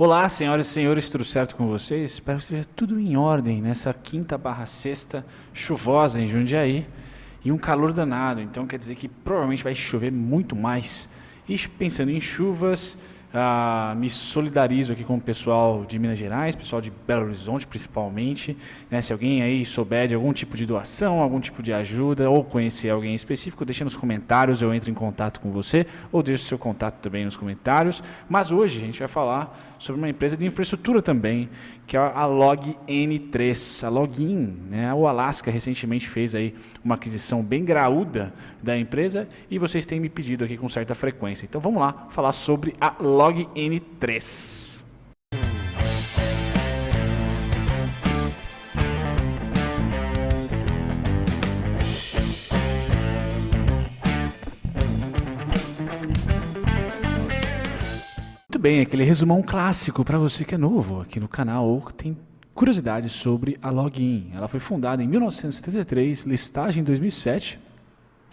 Olá, senhoras e senhores, tudo certo com vocês? Espero que esteja tudo em ordem nessa quinta/sexta chuvosa em Jundiaí e um calor danado, então quer dizer que provavelmente vai chover muito mais. E pensando em chuvas, me solidarizo aqui com o pessoal de Minas Gerais, pessoal de Belo Horizonte principalmente, né? Se alguém aí souber de algum tipo de doação, algum tipo de ajuda ou conhecer alguém específico, deixa nos comentários, eu entro em contato com você ou deixa o seu contato também nos comentários. Mas hoje a gente vai falar sobre uma empresa de infraestrutura também, que é a Login3. A Login, né? O Alaska recentemente fez aí uma aquisição bem graúda da empresa e vocês têm me pedido aqui com certa frequência. Então vamos lá falar sobre a Login3. Muito bem, aquele resumão clássico para você que é novo aqui no canal ou que tem curiosidades sobre a Login. Ela foi fundada em 1973, listagem em 2007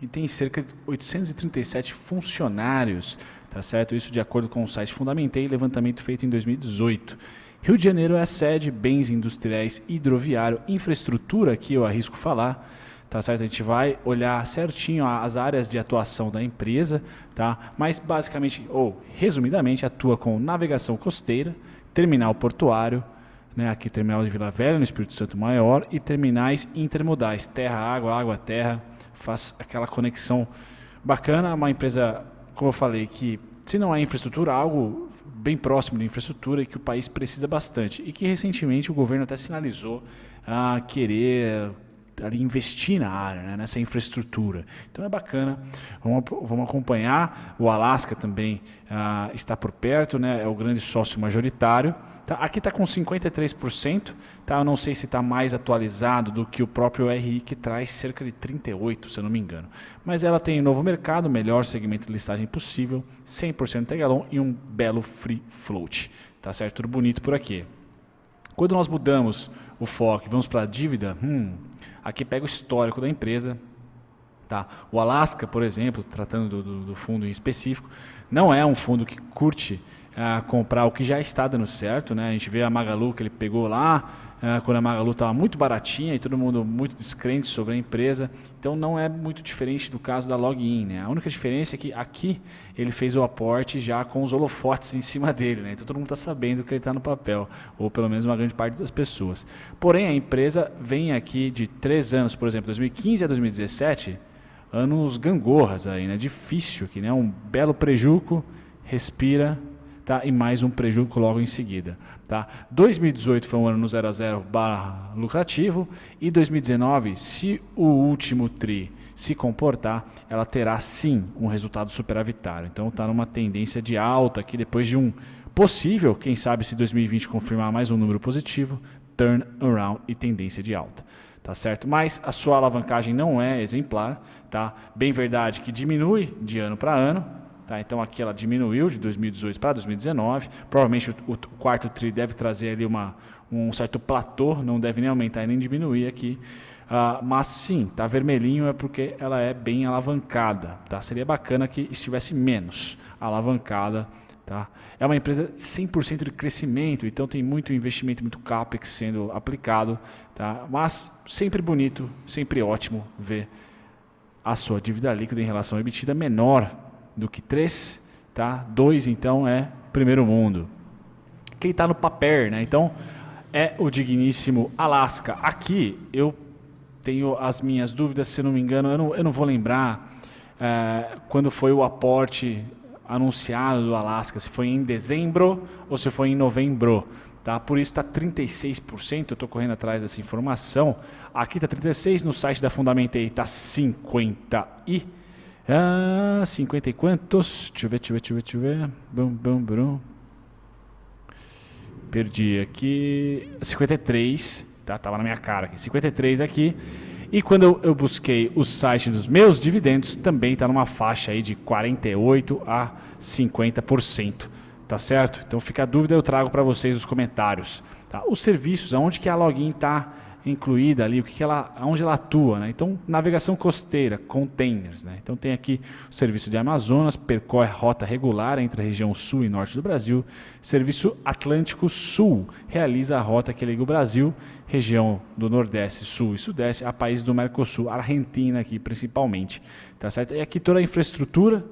e tem cerca de 837 funcionários, tá certo? Isso de acordo com o site Fundamentei, levantamento feito em 2018. Rio de Janeiro é a sede, bens industriais, hidroviário, infraestrutura, aqui eu arrisco falar, tá certo? A gente vai olhar certinho as áreas de atuação da empresa, tá? Mas basicamente, ou resumidamente, atua com navegação costeira, terminal portuário, né? Aqui terminal de Vila Velha, no Espírito Santo Maior, e terminais intermodais, terra-água, água-terra, faz aquela conexão bacana. Uma empresa, como eu falei, que se não é infraestrutura, algo bem próximo de infraestrutura e que o país precisa bastante. E que recentemente o governo até sinalizou a querer ali investir na área, né, nessa infraestrutura. Então é bacana, vamos acompanhar. O Alaska também está por perto, né, é o grande sócio majoritário. Tá? Aqui está com 53%, tá? Eu não sei se está mais atualizado do que o próprio RI, que traz cerca de 38%, se eu não me engano. Mas ela tem um novo mercado, melhor segmento de listagem possível, 100% Tegalon e um belo free float. Tá certo? Tudo bonito por aqui. Quando nós mudamos o foco e vamos para a dívida, aqui pega o histórico da empresa. Tá? O Alaska, por exemplo, tratando do fundo em específico, não é um fundo que curte comprar o que já está dando certo, né? A gente vê a Magalu que ele pegou lá, quando a Magalu estava muito baratinha e todo mundo muito descrente sobre a empresa. Então não é muito diferente do caso da Login, né? A única diferença é que aqui ele fez o aporte já com os holofotes em cima dele, né? Então todo mundo está sabendo que ele está no papel, ou pelo menos uma grande parte das pessoas. Porém, a empresa vem aqui de 3 anos, por exemplo, 2015 a 2017, anos gangorras aí, né? Difícil aqui, né? Um belo prejuízo, respira, tá? E mais um prejuízo logo em seguida. Tá? 2018 foi um ano no 0 a 0 barra lucrativo e 2019, se o último TRI se comportar, ela terá sim um resultado superavitário. Então está numa tendência de alta aqui depois de um possível, quem sabe se 2020 confirmar mais um número positivo, turnaround e tendência de alta. Tá certo? Mas a sua alavancagem não é exemplar, tá? Bem verdade que diminui de ano para ano. Tá, então aqui ela diminuiu de 2018 para 2019, provavelmente o quarto TRI deve trazer ali um certo platô, não deve nem aumentar e nem diminuir aqui, mas sim, está vermelhinho é porque ela é bem alavancada, tá? Seria bacana que estivesse menos alavancada. Tá? É uma empresa 100% de crescimento, então tem muito investimento, muito CAPEX sendo aplicado, tá? Mas sempre bonito, sempre ótimo ver a sua dívida líquida em relação à EBITDA menor do que 3, tá? 2 então é primeiro mundo. Quem está no papel, né? Então é o digníssimo Alaska. Aqui eu tenho as minhas dúvidas, se não me engano, eu não vou lembrar quando foi o aporte anunciado do Alaska, se foi em dezembro ou se foi em novembro. Tá? Por isso está 36%, eu estou correndo atrás dessa informação. Aqui está 36%, no site da Fundamentei está 50 e quantos? Deixa eu ver. Bum. Perdi aqui. 53. Tá? Tava na minha cara aqui. 53 aqui. E quando eu busquei o site dos meus dividendos, também está numa faixa aí de 48% a 50%. Tá certo? Então fica a dúvida, eu trago para vocês os comentários. Tá? Os serviços, aonde que a Login está incluída ali, onde ela atua, né? Então, navegação costeira, containers, né? Então tem aqui o Serviço de Amazonas, percorre rota regular entre a região sul e norte do Brasil. Serviço Atlântico Sul, realiza a rota que liga o Brasil, região do Nordeste, Sul e Sudeste, a países do Mercosul, Argentina aqui principalmente, tá certo? E aqui toda a infraestrutura,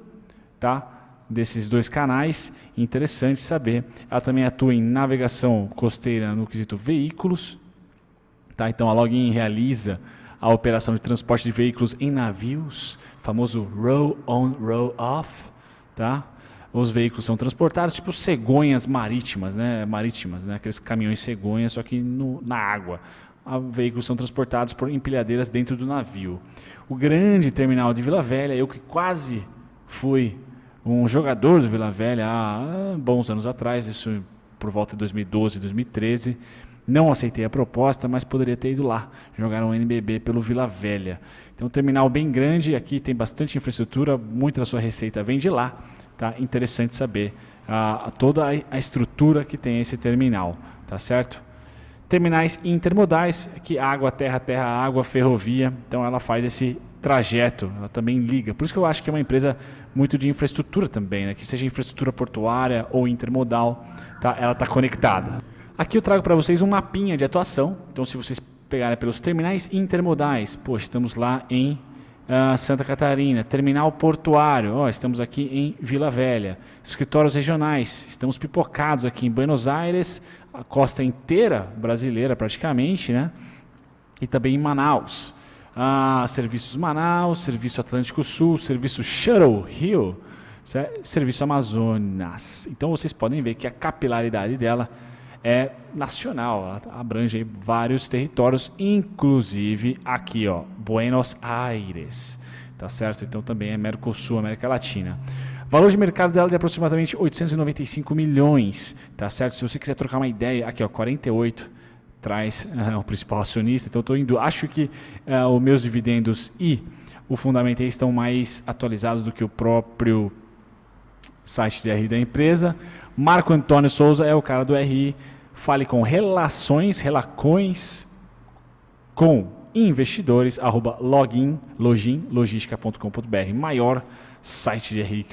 tá? Desses dois canais, interessante saber. Ela também atua em navegação costeira no quesito veículos, tá? Então a Login realiza a operação de transporte de veículos em navios, famoso row on, row off, tá? Os veículos são transportados tipo cegonhas marítimas, né? Aqueles caminhões cegonhas, só que na água. Veículos são transportados por empilhadeiras dentro do navio. O grande terminal de Vila Velha, eu que quase fui um jogador do Vila Velha há bons anos atrás, isso por volta de 2012, 2013. Não aceitei a proposta, mas poderia ter ido lá jogar um NBB pelo Vila Velha. Então, um terminal bem grande, aqui tem bastante infraestrutura, muita da sua receita vem de lá. Tá? Interessante saber toda a estrutura que tem esse terminal, tá certo? Terminais intermodais, aqui água, terra, terra, água, ferrovia. Então, ela faz esse trajeto, ela também liga. Por isso que eu acho que é uma empresa muito de infraestrutura também, né? Que seja infraestrutura portuária ou intermodal, tá? Ela está conectada. Aqui eu trago para vocês um mapinha de atuação. Então, se vocês pegarem pelos terminais intermodais, estamos lá em Santa Catarina. Terminal portuário, estamos aqui em Vila Velha. Escritórios regionais, estamos pipocados aqui em Buenos Aires, a costa inteira brasileira praticamente, né? E também em Manaus. Serviços Manaus, Serviço Atlântico Sul, Serviço Shuttle Rio, Serviço Amazonas. Então vocês podem ver que a capilaridade dela é nacional, ela abrange aí vários territórios, inclusive aqui, Buenos Aires, tá certo? Então também é Mercosul, América Latina. Valor de mercado dela é de aproximadamente 895 milhões, tá certo? Se você quiser trocar uma ideia, aqui 48 traz o principal acionista, então estou indo, acho que os meus dividendos e o fundamento estão mais atualizados do que o próprio site de RI da empresa. Marco Antônio Souza é o cara do RI. Fale com relacões com investidores, @login.logistica.com.br. Maior site de RI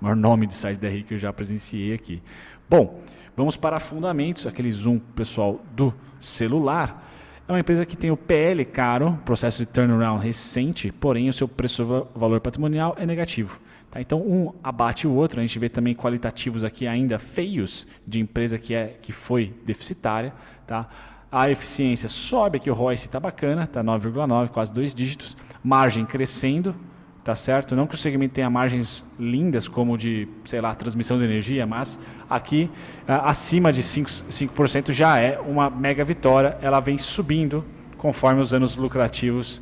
maior nome de site de RI que eu já presenciei aqui. Bom, vamos para fundamentos, aquele zoom pessoal do celular. É uma empresa que tem o PL caro, processo de turnaround recente, porém o seu preço-valor patrimonial é negativo. Tá? Então um abate o outro, a gente vê também qualitativos aqui ainda feios de empresa que foi deficitária. Tá? A eficiência sobe aqui, o ROIC está bacana, está 9,9, quase 2 dígitos, margem crescendo. Tá certo? Não que o segmento tenha margens lindas como de, transmissão de energia, mas aqui acima de 5% já é uma mega vitória. Ela vem subindo conforme os anos lucrativos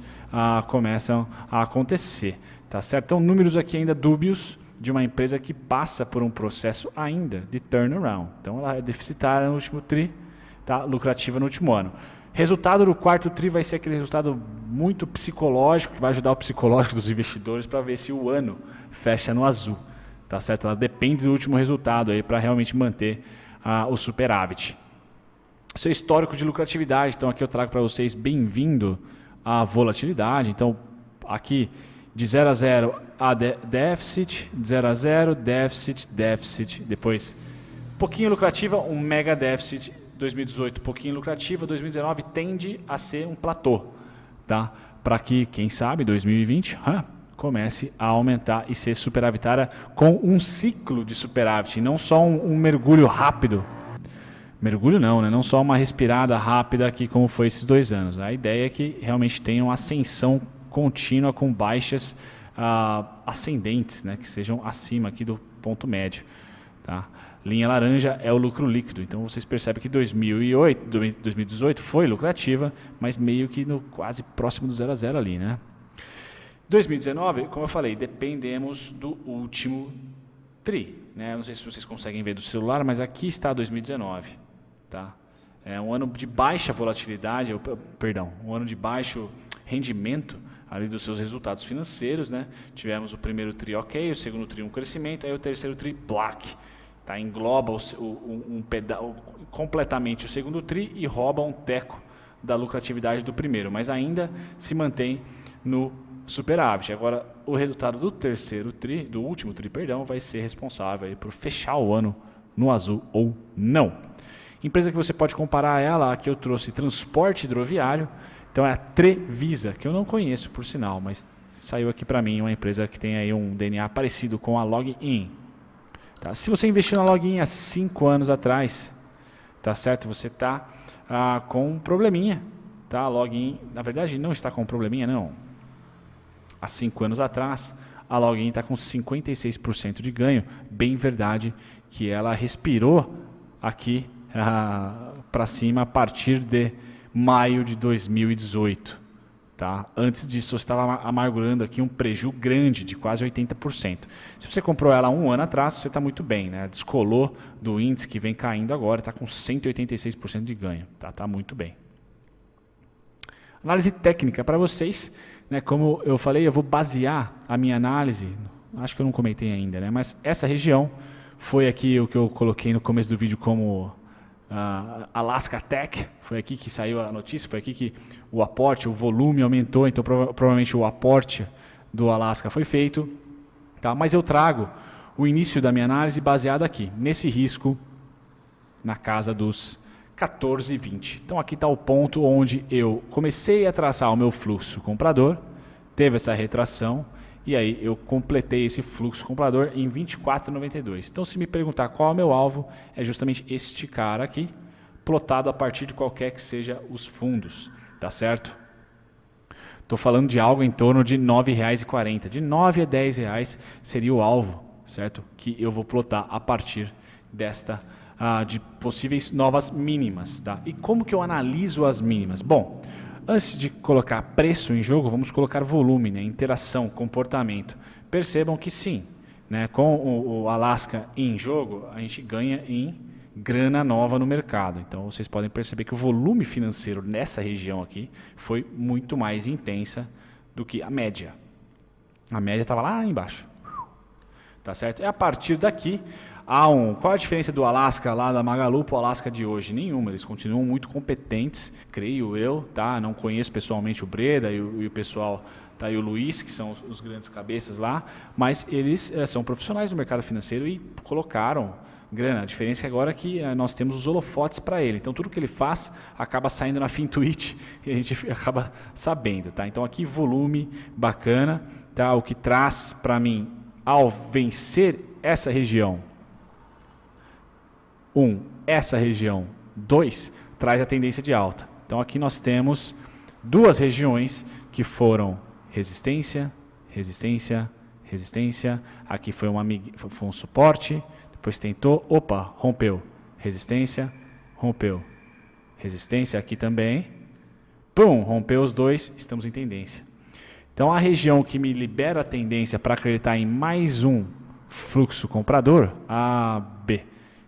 começam a acontecer. Tá certo? Então, números aqui ainda dúbios de uma empresa que passa por um processo ainda de turnaround. Então, ela é deficitária no último tri, tá? Lucrativa no último ano. Resultado do quarto tri vai ser aquele resultado muito psicológico, que vai ajudar o psicológico dos investidores para ver se o ano fecha no azul. Tá certo? Ela depende do último resultado aí para realmente manter o superávit. Seu histórico de lucratividade, então aqui eu trago para vocês bem-vindo à volatilidade. Então aqui de 0 a 0 a déficit, de 0 a 0, déficit, déficit, depois um pouquinho lucrativa, um mega déficit. 2018 um pouquinho lucrativa, 2019 tende a ser um platô, tá? Para que, quem sabe, 2020 comece a aumentar e ser superavitária com um ciclo de superávit, não só um mergulho rápido. Mergulho não, né? Não só uma respirada rápida aqui como foi esses 2 anos. A ideia é que realmente tenha uma ascensão contínua com baixas ascendentes, né? Que sejam acima aqui do ponto médio, tá? Linha laranja é o lucro líquido. Então vocês percebem que 2018 foi lucrativa, mas meio que quase próximo do 0 a 0 ali, né? 2019, como eu falei, dependemos do último tri, né? Não sei se vocês conseguem ver do celular, mas aqui está 2019, tá? É um ano de baixa volatilidade, um ano de baixo rendimento ali dos seus resultados financeiros, né? Tivemos o primeiro tri ok, o segundo tri um crescimento, aí o terceiro tri black. Tá, engloba completamente o segundo tri e rouba um teco da lucratividade do primeiro, mas ainda se mantém no superávit. Agora, o resultado do último tri, vai ser responsável aí por fechar o ano no azul ou não. Empresa que você pode comparar ela, aqui eu trouxe transporte hidroviário, então é a Trevisa, que eu não conheço por sinal, mas saiu aqui para mim uma empresa que tem aí um DNA parecido com a Login. Tá? Se você investiu na Login há 5 anos atrás, tá certo? Você está com um probleminha. Tá? A Login, na verdade, não está com um probleminha, não. Há 5 anos atrás, a Login está com 56% de ganho. Bem verdade que ela respirou aqui para cima a partir de maio de 2018. Tá? Antes disso, você estava amargurando aqui um prejuízo grande de quase 80%. Se você comprou ela 1 ano atrás, você está muito bem. Né? Descolou do índice que vem caindo agora, está com 186% de ganho. Tá muito bem. Análise técnica para vocês. Né? Como eu falei, eu vou basear a minha análise, acho que eu não comentei ainda, né? Mas essa região foi aqui o que eu coloquei no começo do vídeo como Alaska Tech, foi aqui que saiu a notícia, foi aqui que o aporte, o volume aumentou, então provavelmente o aporte do Alaska foi feito. Tá? Mas eu trago o início da minha análise baseado aqui, nesse risco na casa dos 14,20. Então aqui está o ponto onde eu comecei a traçar o meu fluxo comprador, teve essa retração, e aí eu completei esse fluxo comprador em 24,92. Então se me perguntar qual é o meu alvo, é justamente este cara aqui, plotado a partir de qualquer que seja os fundos, tá certo? Estou falando de algo em torno de R$ 9,40. De R$ 9 a R$ 10 seria o alvo, certo? Que eu vou plotar a partir desta de possíveis novas mínimas. Tá? E como que eu analiso as mínimas? Bom, antes de colocar preço em jogo, vamos colocar volume, né? Interação, comportamento. Percebam que sim, né? Com o Alaska em jogo, a gente ganha em grana nova no mercado. Então vocês podem perceber que o volume financeiro nessa região aqui foi muito mais intensa do que a média. A média estava lá embaixo. Tá certo? E a partir daqui, qual a diferença do Alaska lá da Magalu para o Alaska de hoje? Nenhuma, eles continuam muito competentes, creio eu, tá? Não conheço pessoalmente o Breda e o pessoal, tá? E o Luiz, que são os grandes cabeças lá, mas eles são profissionais do mercado financeiro e colocaram grana. A diferença é agora que nós temos os holofotes para ele. Então tudo que ele faz acaba saindo na FinTwitch e a gente acaba sabendo, tá? Então aqui volume bacana, tá? O que traz para mim ao vencer essa região, essa região, 2, traz a tendência de alta. Então aqui nós temos duas regiões que foram resistência, resistência, resistência. Aqui foi um suporte, depois tentou, rompeu. Resistência, rompeu. Resistência aqui também. Pum, rompeu os dois, estamos em tendência. Então a região que me libera a tendência para acreditar em mais um fluxo comprador, AB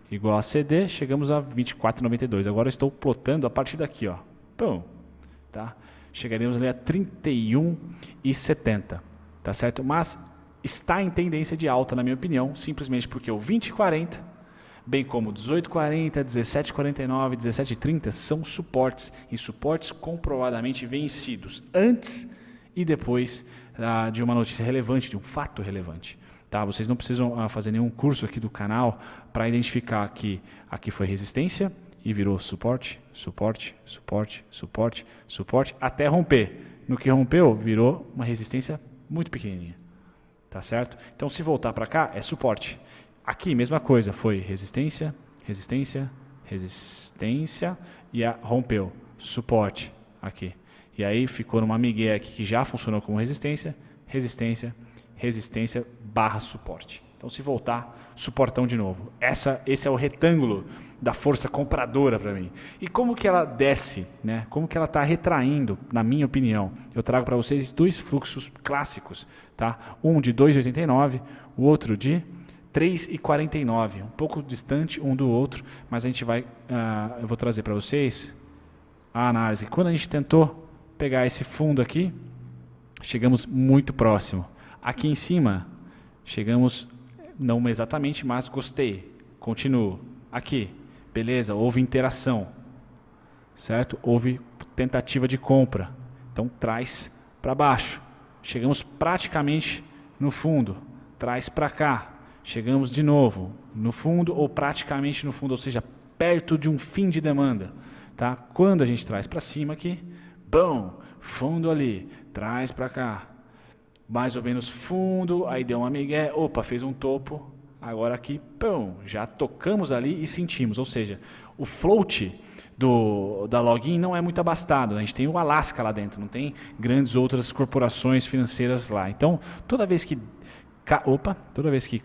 igual a CD, chegamos a 24,92. Agora eu estou plotando a partir daqui, ó. Pum, tá? Chegaremos ali a 31,70, tá certo? Mas está em tendência de alta, na minha opinião, simplesmente porque o 20,40, bem como 18,40, 17,49, 17,30 são suportes, e suportes comprovadamente vencidos antes e depois de uma notícia relevante, de um fato relevante. Tá? Vocês não precisam fazer nenhum curso aqui do canal para identificar que aqui foi resistência e virou suporte, suporte, suporte, suporte, suporte, até romper. No que rompeu, virou uma resistência muito pequenininha. Tá certo? Então, se voltar para cá, é suporte. Aqui, mesma coisa, foi resistência, resistência, resistência e rompeu. Suporte aqui. E aí ficou numa migué aqui que já funcionou como resistência, resistência, resistência barra suporte. Então, se voltar, suportão de novo. Esse é o retângulo da força compradora para mim. E como que ela desce, né? Como que ela está retraindo, na minha opinião? Eu trago para vocês dois fluxos clássicos. Tá? Um de 2,89, o outro de 3,49. Um pouco distante um do outro, mas a gente vai... eu vou trazer para vocês a análise. Quando a gente tentou pegar esse fundo aqui, chegamos muito próximo. Aqui em cima, chegamos, não exatamente, mas gostei. Continuo. Aqui, beleza, houve interação. certo? Houve tentativa de compra, então traz para baixo. Chegamos praticamente no fundo, traz para cá. Chegamos de novo no fundo ou praticamente no fundo, ou seja, perto de um fim de demanda. Tá? Quando a gente traz para cima aqui, bom, fundo ali, traz para cá. Mais ou menos fundo, aí deu uma migué, opa, fez um topo. Agora aqui, pum, já tocamos ali e sentimos. Ou seja, o float da login não é muito abastado. A gente tem o Alaska lá dentro, não tem grandes outras corporações financeiras lá. Então, toda vez que cai, toda vez que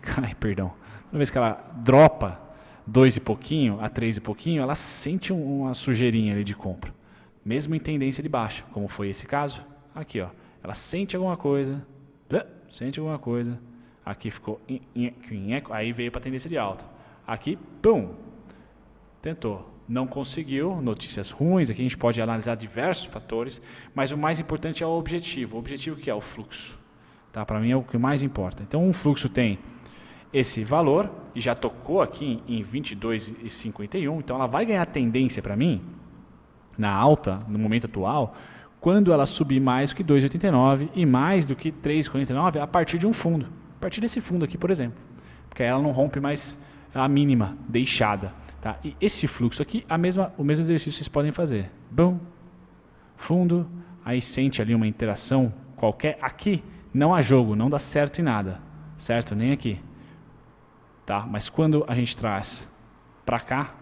ela dropa 2 e pouquinho a 3 e pouquinho, ela sente uma sujeirinha ali de compra. Mesmo em tendência de baixa, como foi esse caso. Aqui, ó, ela sente alguma coisa, aqui ficou, aí veio para a tendência de alta. Aqui, pum, tentou. Não conseguiu, notícias ruins, aqui a gente pode analisar diversos fatores, mas o mais importante é o objetivo. O objetivo que é o fluxo. Tá? Para mim é o que mais importa. Então, um fluxo tem esse valor, e já tocou aqui em 22,51, então ela vai ganhar tendência para mim, na alta, no momento atual, quando ela subir mais do que 2,89 e mais do que 3,49 a partir de um fundo. A partir desse fundo aqui, por exemplo. Porque ela não rompe mais a mínima deixada. Tá? E esse fluxo aqui, o mesmo exercício vocês podem fazer. Bom, fundo, aí sente ali uma interação qualquer. Aqui não há jogo, não dá certo em nada. Certo? Nem aqui. Tá? Mas quando a gente traz para cá,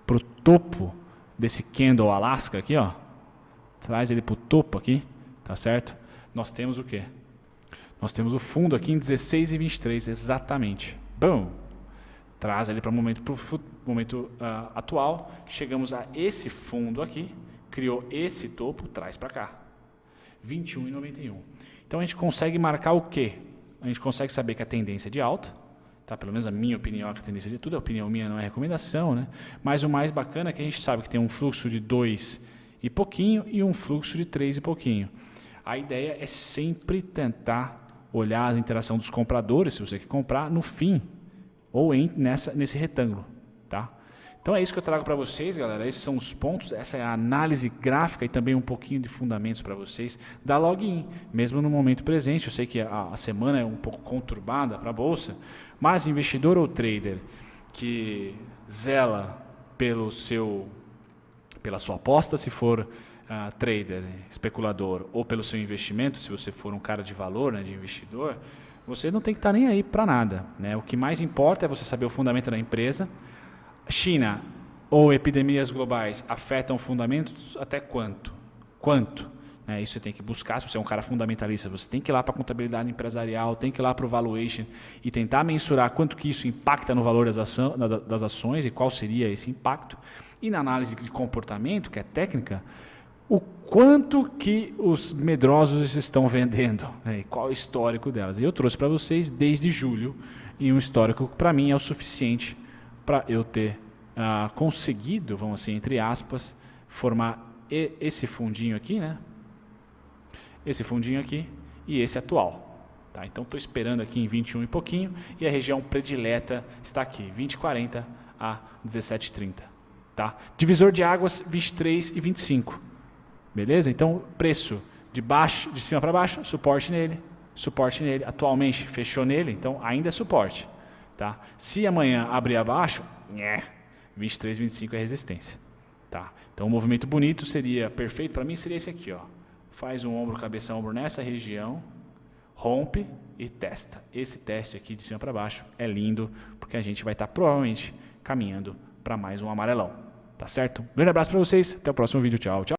para o topo desse candle Alaska aqui, ó, traz ele para o topo aqui, tá certo? Nós temos o quê? Nós temos o fundo aqui em 16,23, exatamente. Bom, traz ele para o momento atual, chegamos a esse fundo aqui, criou esse topo, traz para cá, 21,91. Então a gente consegue marcar o quê? A gente consegue saber que a tendência é de alta, tá? Pelo menos a minha opinião é que a tendência de tudo, a opinião minha não é recomendação, né? Mas o mais bacana é que a gente sabe que tem um fluxo de 2 e pouquinho e um fluxo de 3 e pouquinho. A ideia é sempre tentar olhar a interação dos compradores, se você quer comprar, no fim, ou nesse retângulo. Tá? Então é isso que eu trago para vocês, galera. Esses são os pontos, essa é a análise gráfica e também um pouquinho de fundamentos para vocês da login, mesmo no momento presente. Eu sei que a semana é um pouco conturbada para a Bolsa, mas investidor ou trader que zela pela sua aposta, se for trader, especulador, ou pelo seu investimento, se você for um cara de valor, né, de investidor, você não tem que estar nem aí para nada. Né? O que mais importa é você saber o fundamento da empresa. China ou epidemias globais afetam fundamentos até quanto? Quanto? Né? Isso você tem que buscar. Se você é um cara fundamentalista, você tem que ir lá para a contabilidade empresarial, tem que ir lá para o valuation e tentar mensurar quanto que isso impacta no valor das ações e qual seria esse impacto. E na análise de comportamento, que é técnica, o quanto que os medrosos estão vendendo, né? E qual é o histórico delas. E eu trouxe para vocês desde julho, e um histórico que para mim é o suficiente para eu ter conseguido, vamos assim, entre aspas, formar esse fundinho aqui, né? Esse fundinho aqui e esse atual. Tá? Então estou esperando aqui em 21 e pouquinho, e a região predileta está aqui, 20,40 a 17,30. Tá? Divisor de águas 23 e 25. Beleza? Então, preço de cima para baixo, suporte nele. Atualmente fechou nele, então ainda é suporte. Tá? Se amanhã abrir abaixo, 23, 25 é resistência. Tá? Então, um movimento bonito seria, perfeito para mim, seria esse aqui. Ó. Faz um ombro, cabeça, ombro nessa região, rompe e testa. Esse teste aqui de cima para baixo é lindo, porque a gente vai estar provavelmente caminhando para mais um amarelão. Tá certo? Um grande abraço para vocês, até o próximo vídeo, tchau, tchau.